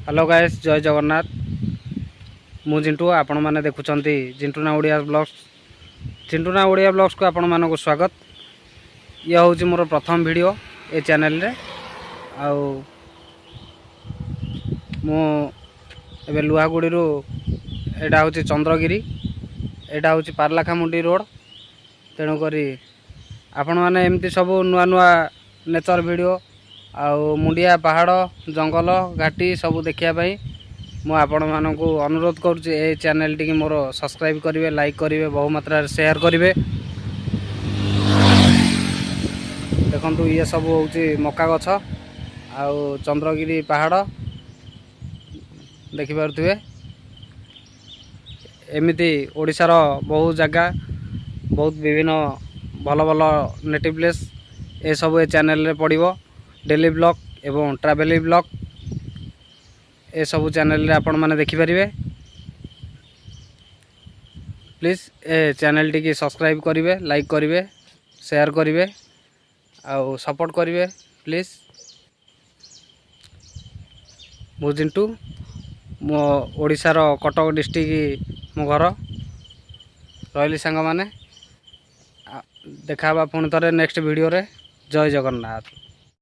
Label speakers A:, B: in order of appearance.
A: Hello guys, जय जगन्नाथ। मु जिंटू, आपण मैंने देखुं जिंटूना ओडिया ब्लॉग्स। जिंटूना ओडिया ब्लॉग्स को आपण मानक स्वागत। यह हूँ मोर प्रथम वीडियो ए चैनल रे। आउ मु एबे लुहागुड़ी एटा हूँ चंद्रगिरी, एटा हूँ पारलाखामुंडी रोड। तेणुक आपण मैंने एमती सब नुआ नुआ नेचर वीडियो आउ मुंडिया पहाड़ जंगल घाटी सब देखापी मु आपण मानक अनुरोध करुँचे ए चैनल टी मोर सब्सक्राइब करेंगे, लाइक करेंगे, बहु मात्रा शेयर करेंगे। देखु ये सब हूँ मक्का गछ आउ चंद्रगिरी पहाड़ देखिपे। एमती ओडिशार बहुत जगह बहुत विभिन्न भल भल नेटिव प्लेस ए सब ए चैनल रे पड़िबो। डेली ब्लॉग एवं ट्रैवल ब्लॉग ए सब चैनल रे आपण माने देखि परिबे। प्लीज ए चैनल टी की सब्सक्राइब करेंगे, लाइक करेंगे, शेयर करेंगे आउ सपोर्ट करेंगे प्लीज। मु जिंटू, मो ओडिशार कटक डिस्ट्रिक्ट मो घर रही सांग मैंने। देखा पुणी थे नेक्स्ट वीडियो रे। जय जगन्नाथ।